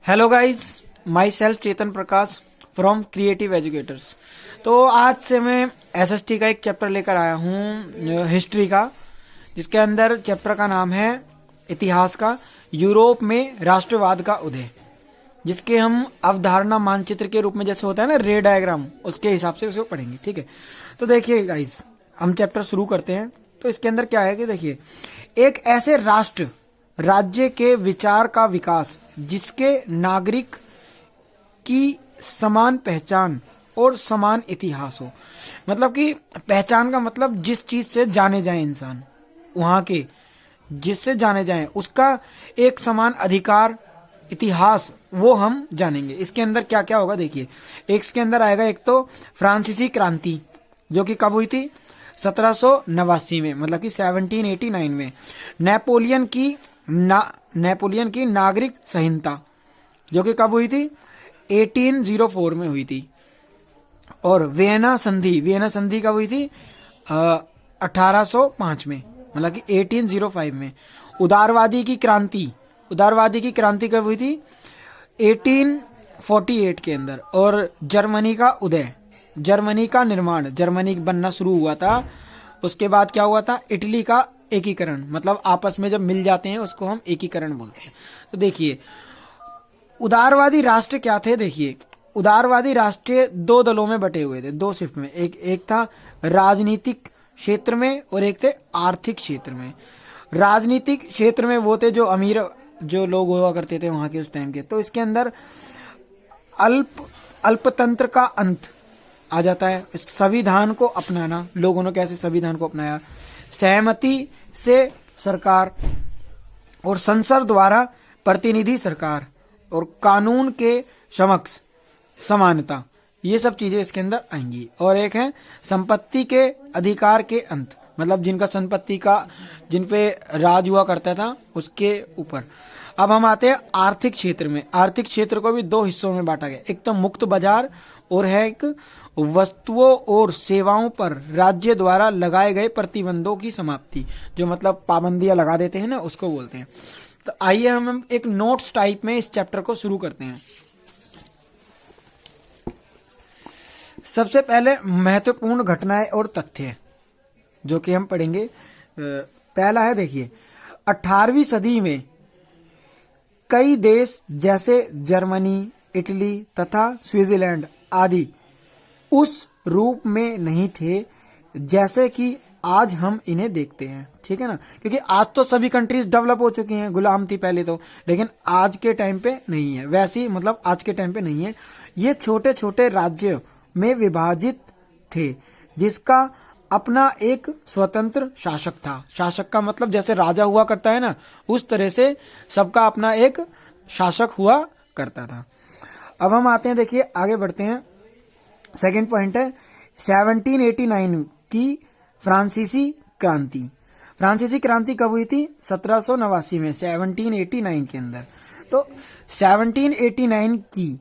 Hello guys, my self Chetan Prakash from creative educators. तो आज से मैं एसएसटी का एक चैप्टर लेकर आया हूँ हिस्ट्री का, जिसके अंदर चैप्टर का नाम है इतिहास का यूरोप में राष्ट्रवाद का उदय, जिसके हम अवधारणा मानचित्र के रूप में जैसे होता है ना रे डायग्राम, उसके हिसाब से उसे पढ़ेंगे। ठीक है, तो देखिए गाइस, हम चैप्टर शुरू करते हैं। तो इसके अंदर क्या है कि देखिए, एक ऐसे राष्ट्र राज्य के विचार का विकास जिसके नागरिक की समान पहचान और समान इतिहास हो। मतलब कि पहचान का मतलब जिस चीज से जाने जाए इंसान, वहां के जिससे जाने जाए उसका एक समान अधिकार इतिहास, वो हम जानेंगे। इसके अंदर क्या क्या होगा देखिए, एक इसके अंदर आएगा एक तो फ्रांसीसी क्रांति, जो कि कब हुई थी 1789 में, मतलब कि 1789 में। नेपोलियन की नागरिक संहिता, जो कि कब हुई थी 1804 में हुई थी। और वियना संधि कब हुई थी 1805 में, मतलब कि 1805 में। उदारवादी की क्रांति कब हुई थी 1848 के अंदर। और जर्मनी का उदय, जर्मनी का निर्माण, जर्मनी बनना शुरू हुआ था। उसके बाद क्या हुआ था, इटली का एकीकरण, मतलब आपस में जब मिल जाते हैं उसको हम एकीकरण बोलते हैं। तो देखिए, उदारवादी राष्ट्र क्या थे। देखिए, उदारवादी राष्ट्र दो दलों में बटे हुए थे, दो शिफ्ट में। एक था राजनीतिक क्षेत्र में और एक थे आर्थिक क्षेत्र में। राजनीतिक क्षेत्र में वो थे जो अमीर जो लोग हुआ करते थे वहां के उस टाइम के। तो इसके अंदर अल्पतंत्र का अंत आ जाता है, संविधान को अपनाना। लोगों ने कैसे संविधान को अपनाया, सहमति से सरकार और संसद द्वारा प्रतिनिधि सरकार और कानून के समक्ष समानता, ये सब चीजें इसके अंदर आएंगी। और एक है संपत्ति के अधिकार के अंत, मतलब जिनका संपत्ति का, जिन पे राज हुआ करता था उसके ऊपर। अब हम आते हैं आर्थिक क्षेत्र में। आर्थिक क्षेत्र को भी दो हिस्सों में बांटा गया, एक तो मुक्त बाजार और है एक वस्तुओं और सेवाओं पर राज्य द्वारा लगाए गए प्रतिबंधों की समाप्ति, जो मतलब पाबंदियां लगा देते हैं ना, उसको बोलते हैं। तो आइए हम एक नोट्स टाइप में इस चैप्टर को शुरू करते हैं। सबसे पहले महत्वपूर्ण घटनाएं और तथ्य जो कि हम पढ़ेंगे। पहला है, देखिए, 18वीं सदी में कई देश जैसे जर्मनी, इटली तथा स्विट्जरलैंड आदि उस रूप में नहीं थे जैसे कि आज हम इन्हें देखते हैं। ठीक है ना, क्योंकि आज तो सभी कंट्रीज डेवलप हो चुकी हैं, गुलाम थी पहले तो, लेकिन आज के टाइम पे नहीं है वैसी, मतलब आज के टाइम पे नहीं है। ये छोटे छोटे राज्यों में विभाजित थे, जिसका अपना एक स्वतंत्र शासक था। शासक का मतलब जैसे राजा हुआ करता है ना, उस तरह से सबका अपना एक शासक हुआ करता था। अब हम आते हैं, देखिए आगे बढ़ते हैं। सेकंड पॉइंट है 1789 की फ्रांसीसी क्रांति। फ्रांसीसी क्रांति कब हुई थी 1789 में, 1789 के अंदर। तो 1789 की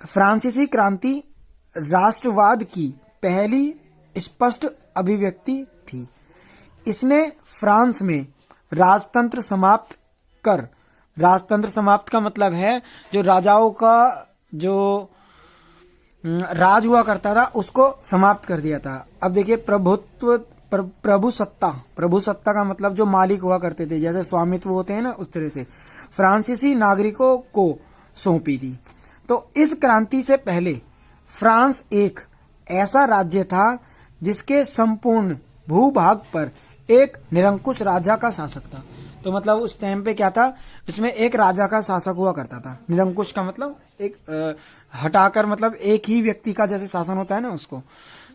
फ्रांसीसी क्रांति राष्ट्रवाद की पहली स्पष्ट अभिव्यक्ति थी। इसने फ्रांस में राजतंत्र समाप्त कर, राजतंत्र समाप्त का मतलब है जो राजाओं का जो राज हुआ करता था उसको समाप्त कर दिया था। अब देखिए, प्रभुसत्ता का मतलब जो मालिक हुआ करते थे, जैसे स्वामित्व होते हैं ना, उस तरह से फ्रांसीसी नागरिकों को सौंपी थी। तो इस क्रांति से पहले फ्रांस एक ऐसा राज्य था जिसके संपूर्ण भूभाग पर एक निरंकुश राजा का शासक था। तो मतलब उस टाइम पे क्या था, इसमें एक राजा का शासक हुआ करता था। निरंकुश का मतलब एक हटाकर, मतलब एक ही व्यक्ति का जैसे शासन होता है ना, उसको।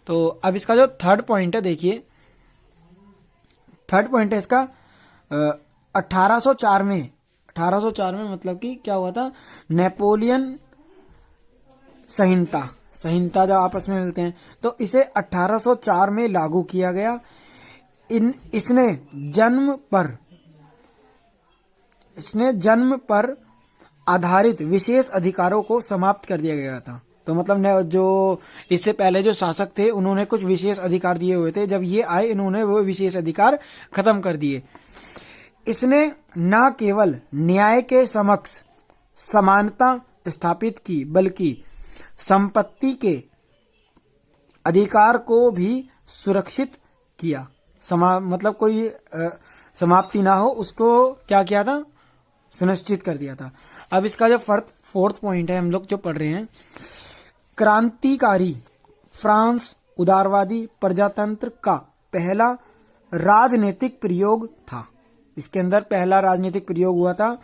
तो अब इसका जो थर्ड पॉइंट है, देखिए थर्ड पॉइंट है इसका 1804 में मतलब कि क्या हुआ था, नेपोलियन संहिता जब आपस में मिलते हैं तो इसे 1804 में लागू किया गया। इसने जन्म पर आधारित विशेष अधिकारों को समाप्त कर दिया गया था। तो मतलब जो इससे पहले जो शासक थे उन्होंने कुछ विशेष अधिकार दिए हुए थे, जब ये आए इन्होंने वो विशेष अधिकार खत्म कर दिए। इसने न केवल न्याय के समक्ष समानता स्थापित की, बल्कि संपत्ति के अधिकार को भी सुरक्षित किया। मतलब कोई समाप्ति ना हो, उसको क्या किया था, सुनिश्चित कर दिया था। अब इसका जो फोर्थ पॉइंट है हम लोग जो पढ़ रहे हैं, क्रांतिकारी फ्रांस उदारवादी प्रजातंत्र का पहला राजनीतिक प्रयोग था। इसके अंदर पहला राजनीतिक प्रयोग हुआ था।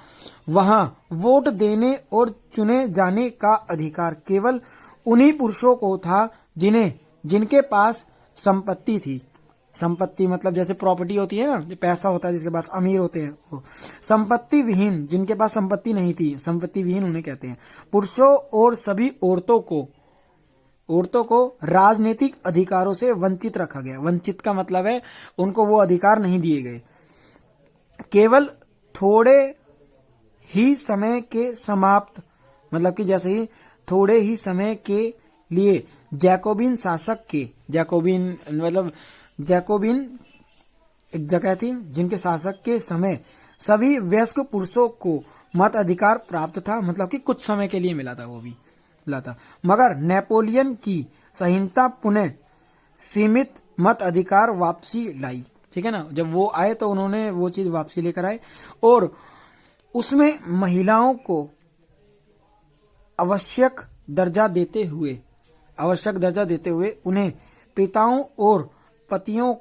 वहां वोट देने और चुने जाने का अधिकार केवल उन्हीं पुरुषों को था जिनके पास संपत्ति थी। संपत्ति मतलब जैसे प्रॉपर्टी होती है ना, जो पैसा होता है जिसके पास, अमीर होते हैं वो। संपत्ति विहीन, जिनके पास संपत्ति नहीं थी, संपत्ति विहीन उन्हें कहते हैं। पुरुषों और सभी औरतों को राजनीतिक अधिकारों से वंचित रखा गया। वंचित का मतलब है उनको वो अधिकार नहीं दिए गए। केवल थोड़े ही समय के समाप्त, मतलब कि जैसे ही थोड़े ही समय के लिए जैकोबिन शासक के, जैकोबिन एक जगह थी जिनके शासक के समय सभी वयस्क पुरुषों को मत अधिकार प्राप्त था, मतलब कि कुछ समय के लिए मिला था, वो भी मिला था। मगर नेपोलियन की संहिता पुनः सीमित मत अधिकार वापसी लाई। ठीक है ना, जब वो आए तो उन्होंने वो चीज वापसी लेकर आए और उसमें महिलाओं को आवश्यक दर्जा देते हुए उन्हें पिताओं और पतियों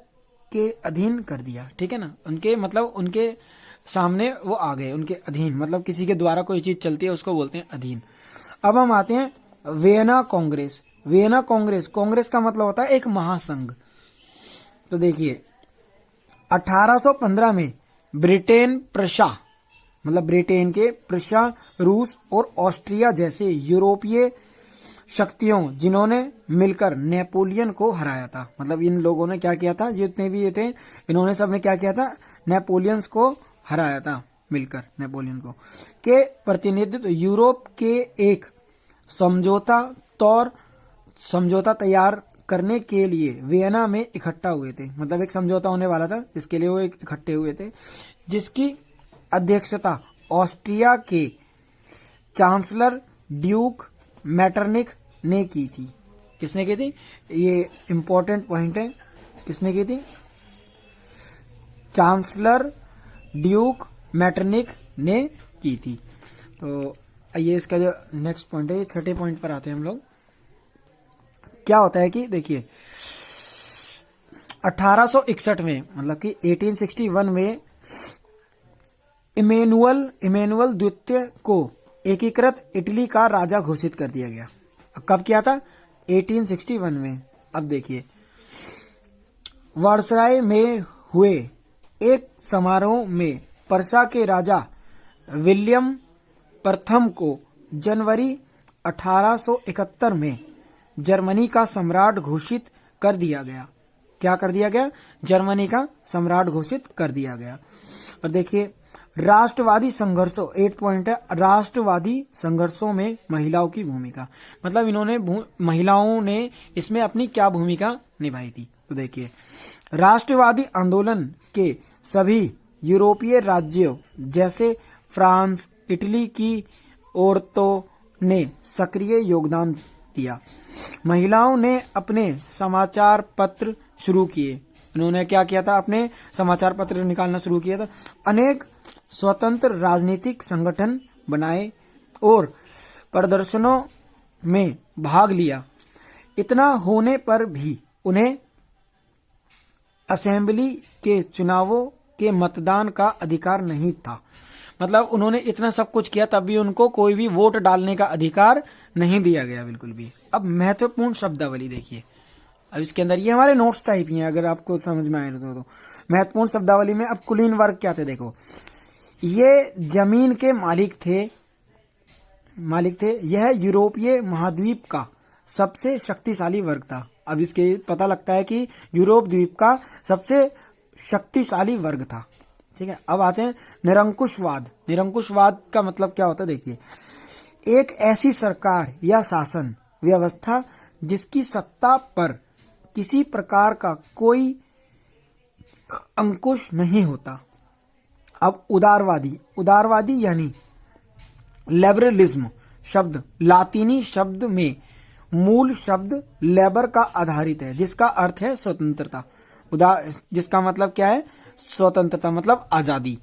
के अधीन कर दिया। ठीक है ना, उनके सामने वो आ गए, उनके अधीन, मतलब किसी के द्वारा कोई चीज चलती है उसको बोलते हैं अधीन। अब हम आते हैं वियना कांग्रेस। वियना कांग्रेस का मतलब होता है एक महासंघ। तो देखिए 1815 में ब्रिटेन के प्रशा, रूस और ऑस्ट्रिया जैसे यूरोपीय शक्तियों जिन्होंने मिलकर नेपोलियन को हराया था। मतलब इन लोगों ने क्या किया था, जितने भी ये थे, इन्होंने सबने क्या किया था, नेपोलियंस को हराया था मिलकर, नेपोलियन को के प्रतिनिधित्व यूरोप के एक समझौता तैयार करने के लिए वियना में इकट्ठा हुए थे। मतलब एक समझौता होने वाला था, इसके लिए वो इकट्ठे हुए थे, जिसकी अध्यक्षता ऑस्ट्रिया के चांसलर ड्यूक मैटरनिक ने की थी। किसने की थी, ये इंपॉर्टेंट पॉइंट है, किसने की थी, चांसलर ड्यूक मैटरनिक ने की थी। तो ये इसका जो नेक्स्ट पॉइंट है, ये छठे पॉइंट पर आते हैं हम लोग। क्या होता है कि देखिए 1861 में, मतलब कि 1861 में इमेनुअल द्वितीय को एकीकृत इटली का राजा घोषित कर दिया गया। कब किया था, 1861 में। अब देखिए वर्साय में हुए एक समारोह में पर्सा के राजा विलियम प्रथम को जनवरी 1871 में जर्मनी का सम्राट घोषित कर दिया गया। क्या कर दिया गया, जर्मनी का सम्राट घोषित कर दिया गया। और देखिए राष्ट्रवादी संघर्षों, 8 पॉइंट है, राष्ट्रवादी संघर्षों में महिलाओं की भूमिका। मतलब इन्होंने महिलाओं ने इसमें अपनी क्या भूमिका निभाई थी। तो देखिए राष्ट्रवादी आंदोलन के सभी यूरोपीय राज्यों जैसे फ्रांस, इटली की औरतों ने सक्रिय योगदान दिया। महिलाओं ने अपने समाचार पत्र शुरू किए। उन्होंने क्या किया था, अपने समाचार पत्र निकालना शुरू किया था। अनेक स्वतंत्र राजनीतिक संगठन बनाए और प्रदर्शनों में भाग लिया। इतना होने पर भी उन्हें असेंबली के चुनावों के मतदान का अधिकार नहीं था। मतलब उन्होंने इतना सब कुछ किया तब भी उनको कोई भी वोट डालने का अधिकार नहीं दिया गया, बिल्कुल भी। अब महत्वपूर्ण शब्दावली देखिए, अब इसके अंदर ये हमारे नोट्स टाइप ही हैं, अगर आपको समझ में आए तो महत्वपूर्ण शब्दावली में अब कुलीन वर्ग क्या थे, देखो ये जमीन के मालिक थे। यह यूरोपीय महाद्वीप का सबसे शक्तिशाली वर्ग था। अब इसके पता लगता है कि यूरोप द्वीप का सबसे शक्तिशाली वर्ग था। ठीक है, अब आते हैं निरंकुशवाद। निरंकुशवाद का मतलब क्या होता है, देखिए एक ऐसी सरकार या शासन व्यवस्था जिसकी सत्ता पर किसी प्रकार का कोई अंकुश नहीं होता। अब उदारवादी यानी लिबरलिज्म शब्द लातीनी शब्द में मूल शब्द लेबर का आधारित है, जिसका अर्थ है स्वतंत्रता। जिसका मतलब क्या है? स्वतंत्रता मतलब आजादी।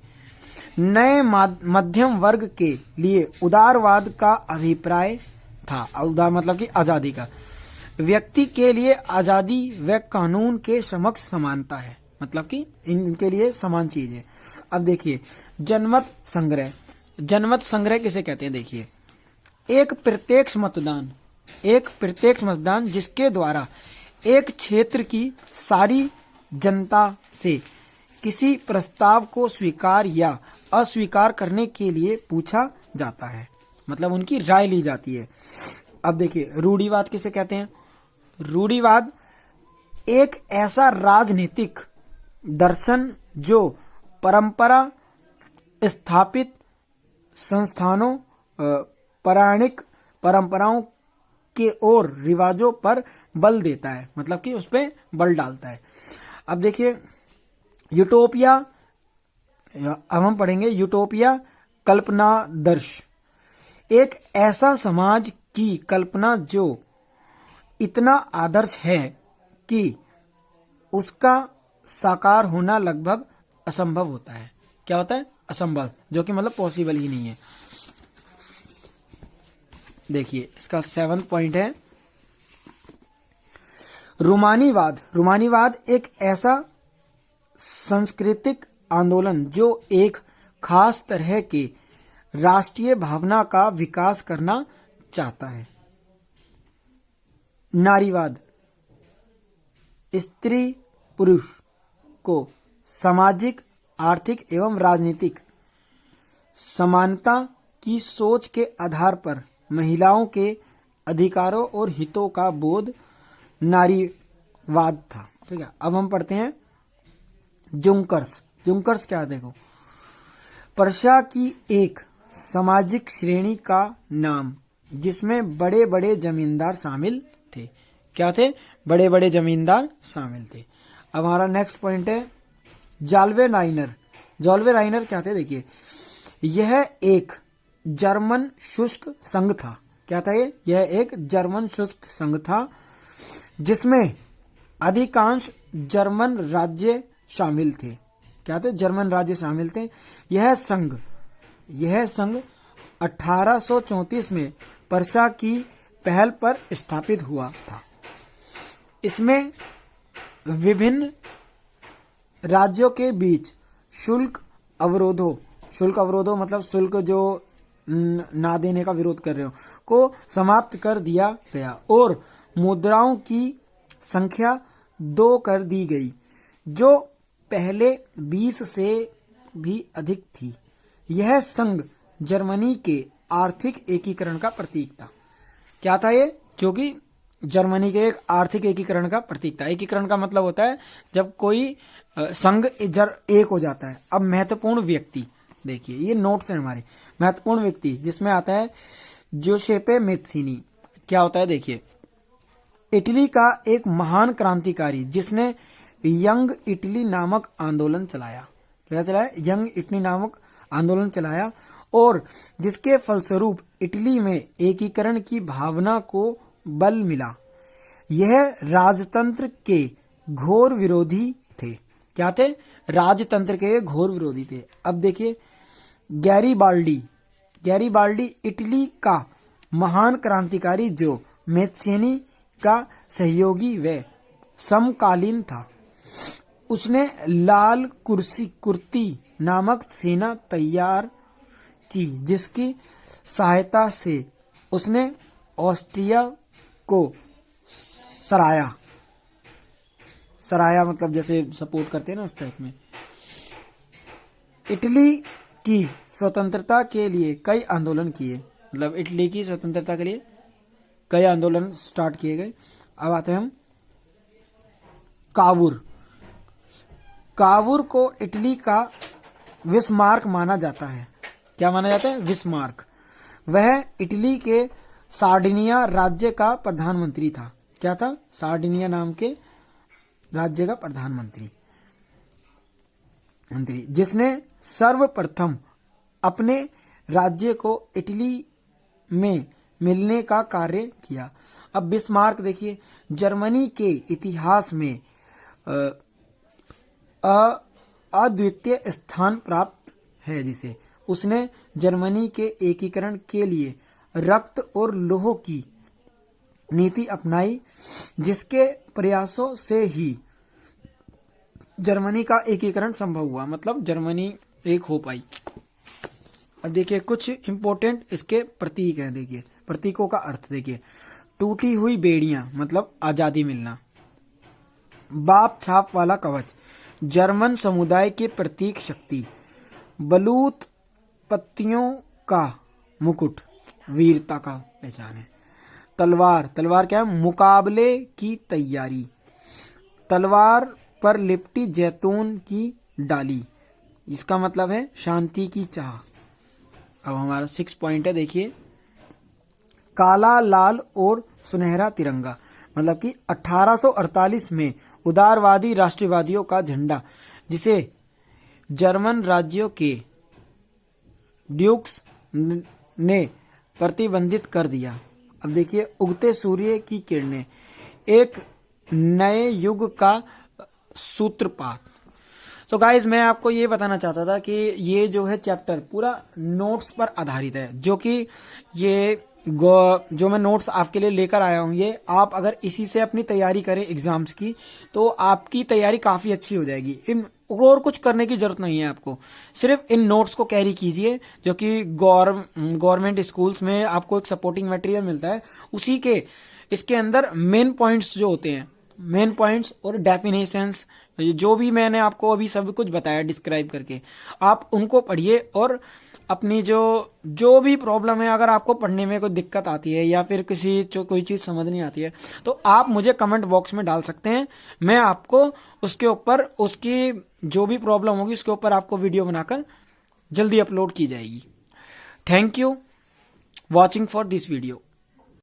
नए मध्यम वर्ग के लिए उदारवाद का अभिप्राय था। उदार मतलब कि आजादी का। व्यक्ति के लिए आजादी व कानून के समक्ष समानता है, मतलब कि इनके लिए समान चीज है। अब देखिए जनमत संग्रह। जनमत संग्रह किसे कहते हैं? देखिए एक प्रत्यक्ष मतदान जिसके द्वारा एक क्षेत्र की सारी जनता से किसी प्रस्ताव को स्वीकार या अस्वीकार करने के लिए पूछा जाता है, मतलब उनकी राय ली जाती है। अब देखिए रूढ़िवाद किसे कहते हैं? रूढ़िवाद एक ऐसा राजनीतिक दर्शन जो परंपरा स्थापित संस्थानों, पौराणिक परंपराओं के और रिवाजों पर बल देता है, मतलब कि उस पर बल डालता है। अब देखिए यूटोपिया, अब हम पढ़ेंगे यूटोपिया कल्पनादर्श। एक ऐसा समाज की कल्पना जो इतना आदर्श है कि उसका साकार होना लगभग असंभव होता है। क्या होता है? असंभव, जो कि मतलब पॉसिबल ही नहीं है। देखिए इसका 7वां पॉइंट है रूमानीवाद। रूमानीवाद एक ऐसा सांस्कृतिक आंदोलन जो एक खास तरह के राष्ट्रीय भावना का विकास करना चाहता है। नारीवाद स्त्री पुरुष को सामाजिक, आर्थिक एवं राजनीतिक समानता की सोच के आधार पर महिलाओं के अधिकारों और हितों का बोध नारीवाद था। ठीक है, अब हम पढ़ते हैं जुंकर्स। जुंकर्स क्या? देखो पर्शिया की एक सामाजिक श्रेणी का नाम जिसमें बड़े बड़े जमींदार शामिल थे। क्या थे? बड़े बड़े जमींदार शामिल थे। अब हमारा नेक्स्ट पॉइंट है जाल्वे राइनर। जाल्वे राइनर क्या थे? देखिए यह एक जर्मन शुष्क संघ था। क्या था ये? यह एक जर्मन शुष्क संघ था जिसमें अधिकांश जर्मन राज्य शामिल थे। क्या थे? जर्मन राज्य शामिल थे। यह संघ 1834 में पर्शिया की पहल पर स्थापित हुआ था। इसमें विभिन्न राज्यों के बीच शुल्क अवरोधों मतलब शुल्क जो ना देने का विरोध कर रहे हो को समाप्त कर दिया गया और मुद्राओं की संख्या 2 कर दी गई, जो पहले 20 से भी अधिक थी। यह संघ जर्मनी के आर्थिक एकीकरण का प्रतीक था। क्या था ये? क्योंकि जर्मनी के एक आर्थिक एकीकरण का प्रतीक था। एकीकरण का मतलब होता है जब कोई संघ एक हो जाता है। अब महत्वपूर्ण व्यक्ति देखिए, ये नोट्स हैं हमारे। महत्वपूर्ण व्यक्ति जिसमें आता है जोसेपे मेत्सिनी। क्या होता है? देखिए इटली का एक महान क्रांतिकारी जिसने यंग इटली नामक आंदोलन चलाया। क्या चलाया? यंग इटली नामक आंदोलन चलाया और जिसके फलस्वरूप इटली में एकीकरण की भावना को बल मिला। यह राजतंत्र के घोर विरोधी थे। क्या थे? राजतंत्र के घोर विरोधी थे। अब देखिए गैरीबाल्डी इटली का महान क्रांतिकारी जो मेत्सिनी का सहयोगी व समकालीन था। उसने लाल कुर्ती नामक सेना तैयार की जिसकी सहायता से उसने ऑस्ट्रिया को सराया मतलब जैसे सपोर्ट करते हैं ना, उस टाइप में। इटली की स्वतंत्रता के लिए कई आंदोलन किए, मतलब इटली की स्वतंत्रता के लिए कई आंदोलन स्टार्ट किए गए। अब आते हैं हम कावूर को इटली का विस्मार्क माना जाता है। क्या माना जाता है? विस्मार्क। वह इटली के सार्डिनिया राज्य का प्रधानमंत्री था। क्या था? सार्डिनिया नाम के राज्य का प्रधानमंत्री जिसने सर्वप्रथम अपने राज्य को इटली में मिलने का कार्य किया। अब बिस्मार्क देखिए, जर्मनी के इतिहास में अद्वितीय स्थान प्राप्त है, जिसे उसने जर्मनी के एकीकरण के लिए रक्त और लौह की नीति अपनाई, जिसके प्रयासों से ही जर्मनी का एकीकरण संभव हुआ, मतलब जर्मनी एक हो पाई। अब देखिए कुछ इंपॉर्टेंट इसके प्रतीक हैं। देखिए प्रतीकों का अर्थ देखिए, टूटी हुई बेड़ियां मतलब आजादी मिलना, बाप छाप वाला कवच जर्मन समुदाय के प्रतीक शक्ति, बलूत पत्तियों का मुकुट वीरता का पहचान है, तलवार, तलवार क्या है, मुकाबले की तैयारी, तलवार पर लिपटी जैतून की डाली, इसका मतलब है शांति की चाह। अब हमारा 6 पॉइंट है, देखिए काला, लाल और सुनहरा तिरंगा, मतलब कि 1848 में उदारवादी राष्ट्रवादियों का झंडा, जिसे जर्मन राज्यों के ड्यूक्स ने प्रतिबंधित कर दिया। अब देखिए उगते सूर्य की किरणें, एक नए युग का सूत्रपात। तो गाइज मैं आपको ये बताना चाहता था कि ये जो है चैप्टर पूरा नोट्स पर आधारित है, जो कि ये जो मैं नोट्स आपके लिए लेकर आया हूँ, ये आप अगर इसी से अपनी तैयारी करें एग्जाम्स की, तो आपकी तैयारी काफी अच्छी हो जाएगी। इन और कुछ करने की जरूरत नहीं है आपको, सिर्फ इन नोट्स को कैरी कीजिए, जो कि गवर्नमेंट स्कूल्स में आपको एक सपोर्टिंग मटेरियल मिलता है, उसी के इसके अंदर मेन पॉइंट्स जो होते हैं, मेन पॉइंट्स और डेफिनेशंस, जो भी मैंने आपको अभी सब कुछ बताया डिस्क्राइब करके, आप उनको पढ़िए और अपनी जो भी प्रॉब्लम है, अगर आपको पढ़ने में कोई दिक्कत आती है या फिर कोई चीज समझ नहीं आती है, तो आप मुझे कमेंट बॉक्स में डाल सकते हैं। मैं आपको उसके ऊपर उसकी जो भी प्रॉब्लम होगी उसके ऊपर आपको वीडियो बनाकर जल्दी अपलोड की जाएगी। Thank you watching for this video.